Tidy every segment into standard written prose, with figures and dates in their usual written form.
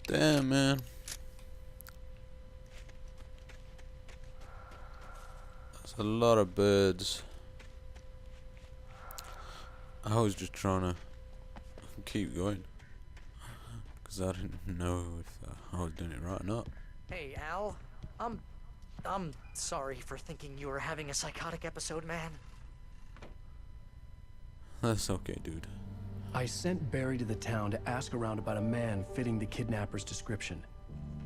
Damn, man. That's a lot of birds. I was just trying to keep going. Because I didn't know if I was doing it right or not. Hey, Al. I'm sorry for thinking you were having a psychotic episode, man. That's okay, dude. I sent Barry to the town to ask around about a man fitting the kidnapper's description.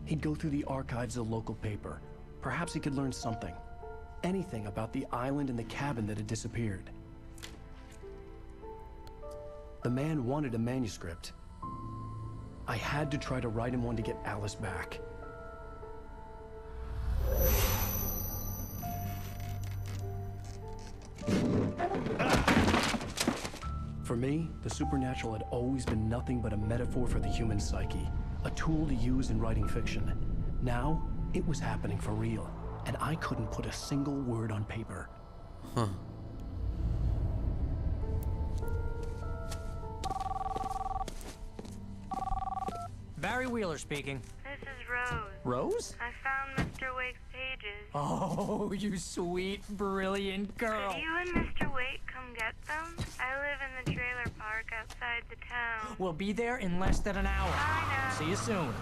He'd go through the archives of the local paper. Perhaps he could learn something. Anything about the island and the cabin that had disappeared. The man wanted a manuscript. I had to try to write him one to get Alice back. For me, the supernatural had always been nothing but a metaphor for the human psyche, a tool to use in writing fiction. Now, it was happening for real, and I couldn't put a single word on paper. Huh. Barry Wheeler speaking. This is Rose. Rose? I found Mr. Wake's pages. Oh, you sweet, brilliant girl. Could you and Mr. Wake come get them? I live in the trailer park outside the town. We'll be there in less than an hour. I know. See you soon.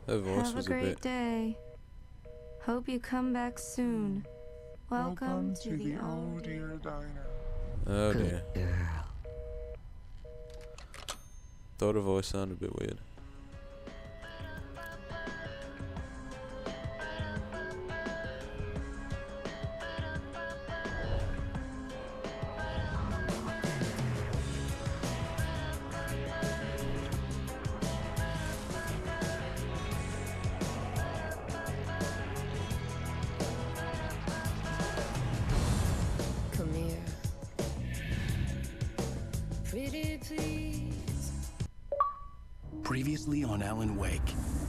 Her voice Have a was a great bit. day. Hope you come back soon. Welcome to the Oh Dear Diner. Oh dear. girl. Thought her voice sounded a bit weird. Come here. Pretty please. Previously on Alan Wake,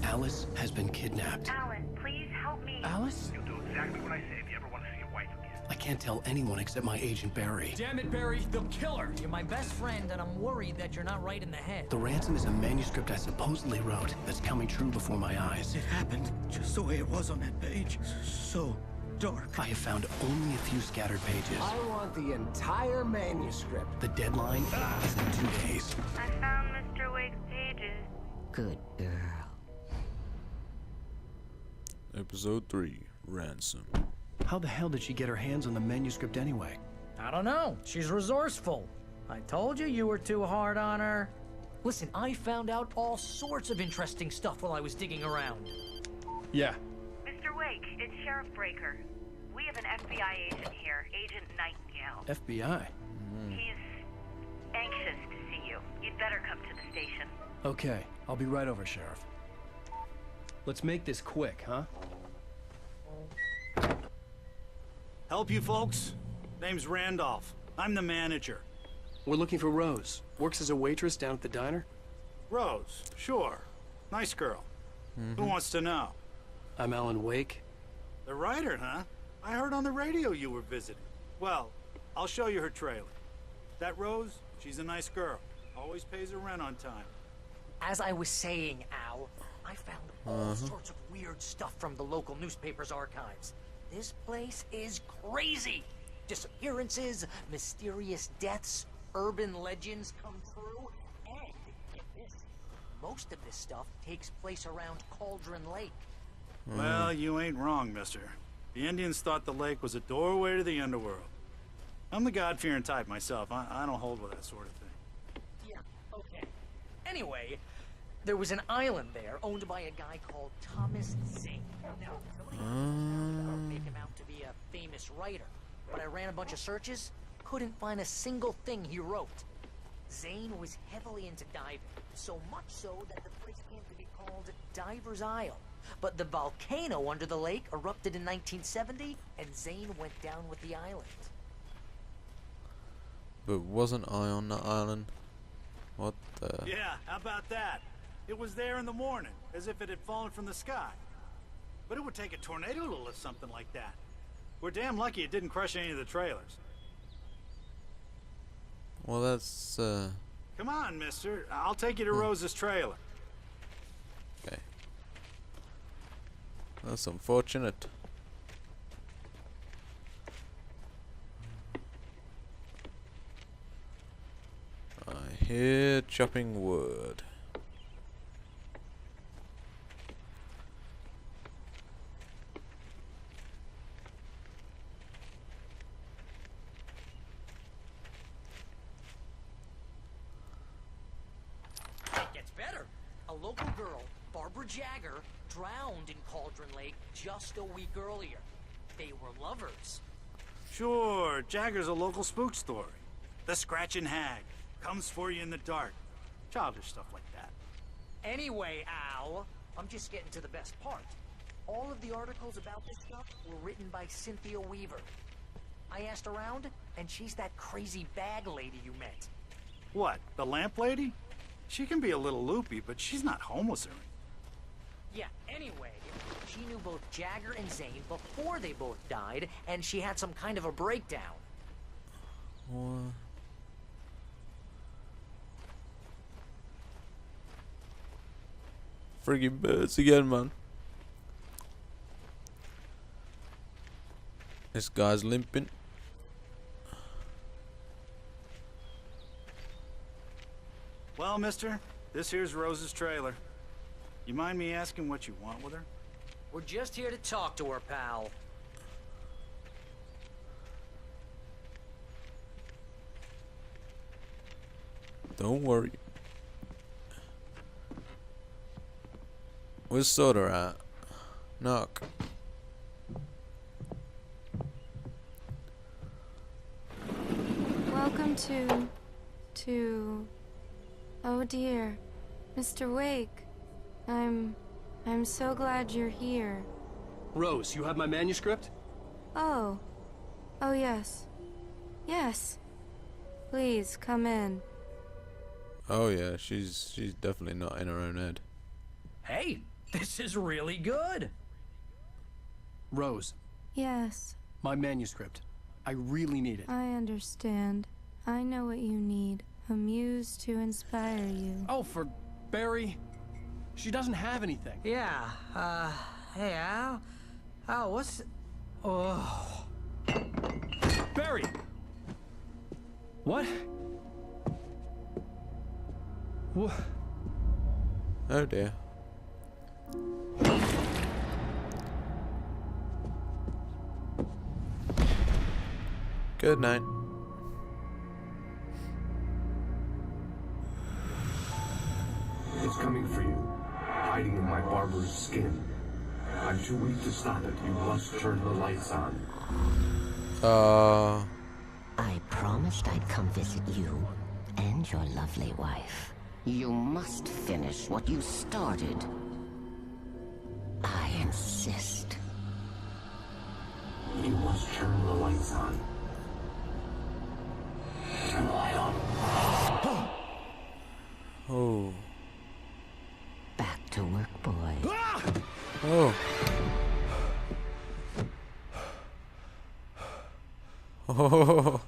Alice has been kidnapped. Alan, please help me. Alice? You'll do exactly what I say if you ever want to see your wife again. I can't tell anyone except my agent Barry. Damn it, Barry, they'll kill her. You're my best friend, and I'm worried that you're not right in the head. The ransom is a manuscript I supposedly wrote that's coming true before my eyes. It happened just the way it was on that page. So dark. I have found only a few scattered pages. I want the entire manuscript. The deadline is in 2 days. I found Mr. Wake's pages. Good girl. Episode 3 Ransom. How the hell did she get her hands on the manuscript anyway? I don't know. She's resourceful. I told you were too hard on her. Listen, I found out all sorts of interesting stuff while I was digging around. Yeah. Mr. Wake, it's Sheriff Breaker. We have an FBI agent here, Agent Nightingale. FBI. He's anxious to see you. You'd better come to the station. Okay, I'll be right over, Sheriff. Let's make this quick, huh? Help you folks? Name's Randolph. I'm the manager. We're looking for Rose. Works as a waitress down at the diner. Rose, sure. Nice girl. Who wants to know? I'm Alan Wake. The writer, huh? I heard on the radio you were visiting. Well, I'll show you her trailer. That Rose, she's a nice girl. Always pays her rent on time. As I was saying, Al, I found all sorts of weird stuff from the local newspaper's archives. This place is crazy. Disappearances, mysterious deaths, urban legends come true, and get this, most of this stuff takes place around Cauldron Lake. Well, you ain't wrong, mister. The Indians thought the lake was a doorway to the underworld. I'm the God-fearing type myself. I don't hold with that sort of thing. Yeah, okay. Anyway, there was an island there owned by a guy called Thomas Zane. Now, somebody would make him out to be a famous writer, but I ran a bunch of searches, couldn't find a single thing he wrote. Zane was heavily into diving, so much so that the place came to be called Diver's Isle. But the volcano under the lake erupted in 1970, and Zane went down with the island. But wasn't I on that island? What the? Yeah, how about that? It was there in the morning, as if it had fallen from the sky. But it would take a tornado to lift something like that. We're damn lucky it didn't crush any of the trailers. Well, that's Come on, mister. I'll take you to Rose's trailer. That's unfortunate. I hear chopping wood. It gets better. A local girl, Barbara Jagger, drowned in Cauldron Lake just a week earlier. They were lovers. Sure, Jagger's a local spook story. The Scratching Hag. Comes for you in the dark. Childish stuff like that. Anyway, Al, I'm just getting to the best part. All of the articles about this stuff were written by Cynthia Weaver. I asked around, and she's that crazy bag lady you met. What, the lamp lady? She can be a little loopy, but she's not homeless or anything. Yeah, anyway, she knew both Jagger and Zane before they both died, and she had some kind of a breakdown. What? Friggin' birds again, man. This guy's limping. Well, mister, this here's Rose's trailer. You mind me asking what you want with her? We're just here to talk to her, pal. Don't worry. Where's Soda at? Knock. Welcome to... Oh dear, Mr. Wake. I'm so glad you're here. Rose, you have my manuscript? Oh. Oh yes. Yes. Please, come in. Oh yeah, she's definitely not in her own head. Hey, this is really good. Rose, Yes, my manuscript. I really need it. I understand. I know what you need. A muse to inspire you. Oh, for Barry. She doesn't have anything. Yeah, hey, Al. Al, what's... Oh... Barry! What? What? Oh dear. Good night. It's coming for you, hiding in my barber's skin. I'm too weak to stop it. You must turn the lights on. I promised I'd come visit you and your lovely wife. You must finish what you started. I insist. You must turn the lights on. Turn the light on. Oh. Back to work, boy. Oh. Oh.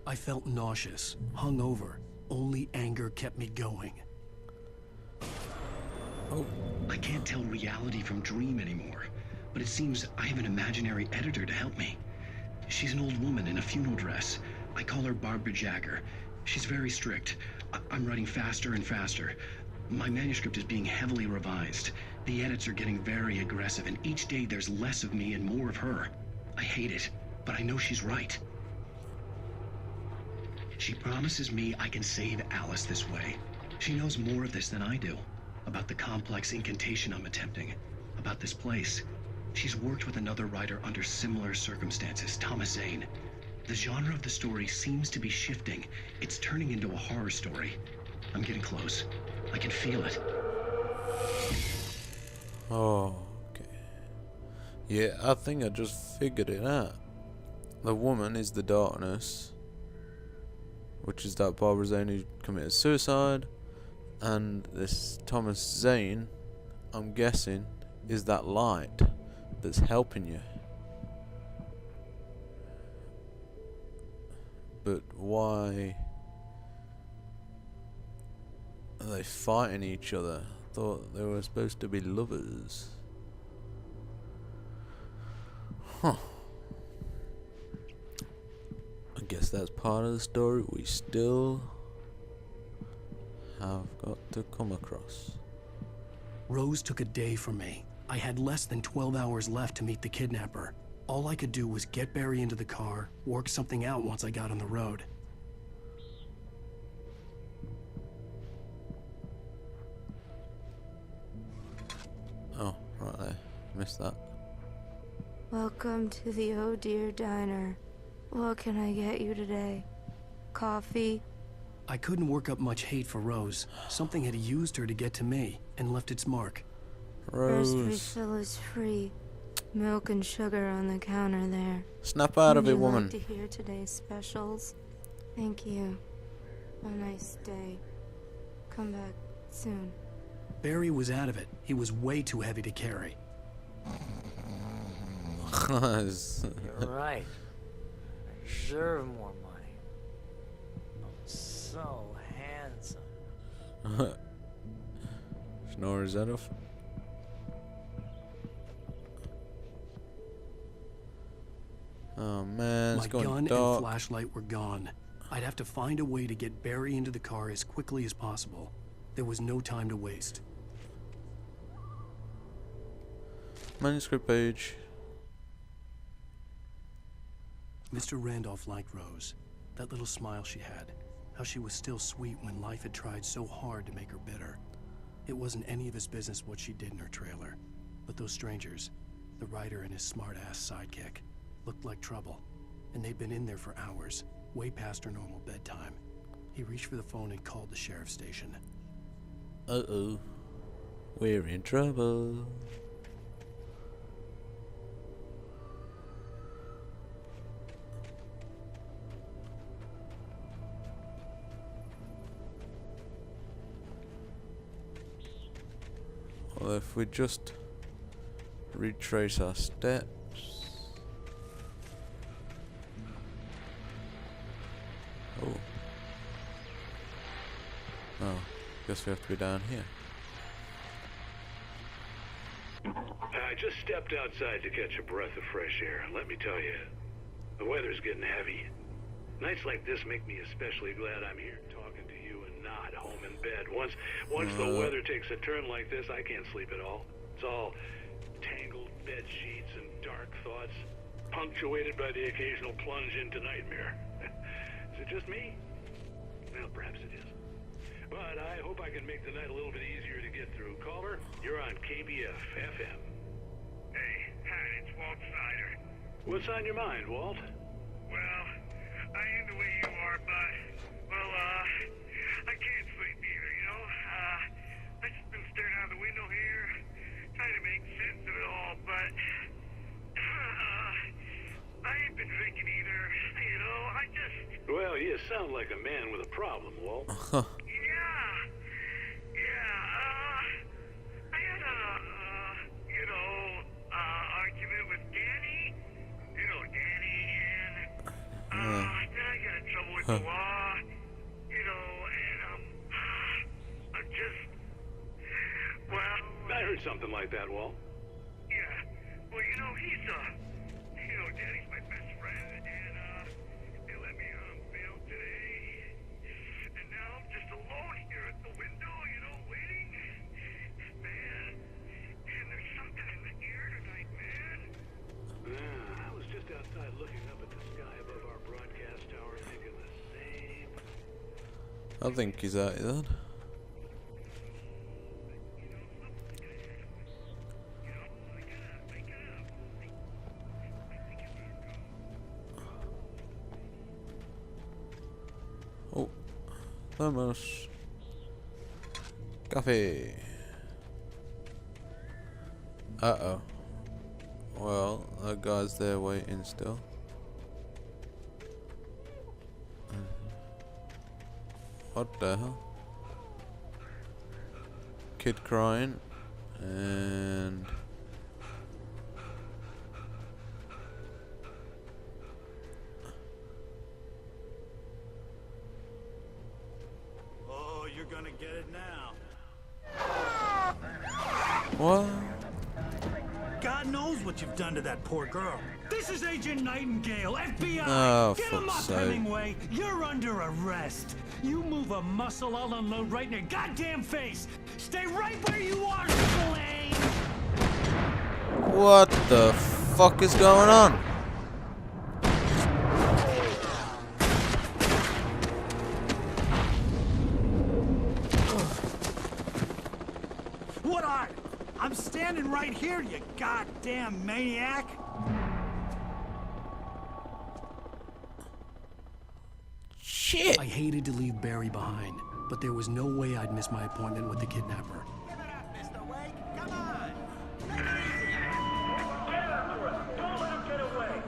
I felt nauseous, hungover. Only anger kept me going. Oh. I can't tell reality from dream anymore, but it seems I have an imaginary editor to help me. She's an old woman in a funeral dress. I call her Barbara Jagger. She's very strict. I'm writing faster and faster. My manuscript is being heavily revised. The edits are getting very aggressive, and each day there's less of me and more of her. I hate it, but I know she's right. She promises me I can save Alice this way. She knows more of this than I do. About the complex incantation I'm attempting. About this place. She's worked with another writer under similar circumstances, Thomas Zane. The genre of the story seems to be shifting. It's turning into a horror story. I'm getting close. I can feel it. Oh, okay. Yeah, I think I just figured it out. The woman is the darkness, which is that Barbara Zane who committed suicide, and this Thomas Zane, I'm guessing, is that light that's helping you. But why Are they fighting each other? Thought they were supposed to be lovers. Huh. I guess that's part of the story we still have got to come across. Rose took a day from me. I had less than 12 hours left to meet the kidnapper. All I could do was get Barry into the car, work something out once I got on the road. Oh, right there. Missed that. Welcome to the Oh Dear Diner. What can I get you today? Coffee? I couldn't work up much hate for Rose. Something had used her to get to me and left its mark. First Rose. refill is free. Milk and sugar on the counter there. Snap out of Would it, you woman. like to hear today's specials? Thank you. Have a nice day. Come back soon. Barry was out of it. He was way too heavy to carry. You're right. I deserve more money. I'm so handsome. Snore is that off? Oh man, it's My going gun dark. and flashlight were gone. I'd have to find a way to get Barry into the car as quickly as possible. There was no time to waste. Manuscript page. Mr. Randolph liked Rose. That little smile she had. How she was still sweet when life had tried so hard to make her bitter. It wasn't any of his business what she did in her trailer. But those strangers, the writer and his smart-ass sidekick, looked like trouble. And they'd been in there for hours, way past her normal bedtime. He reached for the phone and called the sheriff's station. Uh-oh. We're in trouble. Well, if we just retrace our steps. Oh. Oh, guess we have to be down here. I just stepped outside to catch a breath of fresh air, and let me tell you, the weather's getting heavy. Nights like this make me especially glad I'm here talking to you and not home in bed. Once the weather takes a turn like this, I can't sleep at all. It's all tangled bed sheets and dark thoughts, punctuated by the occasional plunge into nightmare. Is it just me? Well, perhaps it is. But I hope I can make the night a little bit easier to get through. Caller, you're on KBF FM. Hey, hi, it's Walt Snyder. What's on your mind, Walt? Well, I am the way you are, but, well, I can't sleep either, you know? I just been staring out the window here, trying to make sense of it all, but, I ain't been drinking either, you know? I just... Well, you sound like a man with a problem, Walt. I had a, argument with Danny. You know Danny, and, then I got in trouble with the law, you know, and, I'm just, well... I heard something like that, Walt. Yeah, well, you know, he's, Danny's my best friend, and, they let me on bail today, and now I'm just alone here at the window, you know, waiting. Man, and there's something in the air tonight, man. I was just outside looking up at the sky above our broadcast tower thinking the same. I think he's out of that. Oh, thermos. Coffee. Uh-oh. Well, that guy's there waiting still. What the hell? Kid crying. And... Oh, you're gonna gonna get it now. What? God knows what you've done to that poor girl. This is Agent Nightingale, FBI. Oh, Get him up, fuck's sake. Hemingway. You're under arrest. You move a muscle, I'll unload right in your goddamn face. Stay right where you are, Spillane. What the fuck is going on? What are you? I'm standing right here, you goddamn maniac. Shit. I hated to leave Barry behind, but there was no way I'd miss my appointment with the kidnapper. Give it up, Mr. Wake. Come on. Get after him. Don't let him get away.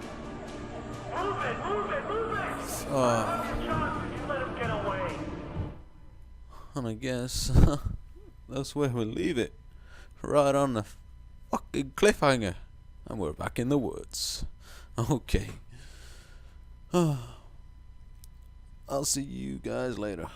Move it, move it, move it. Oh, John, you let him get away. and I guess that's where we leave it. Right on the fucking cliffhanger. And we're back in the woods. Okay. I'll see you guys later.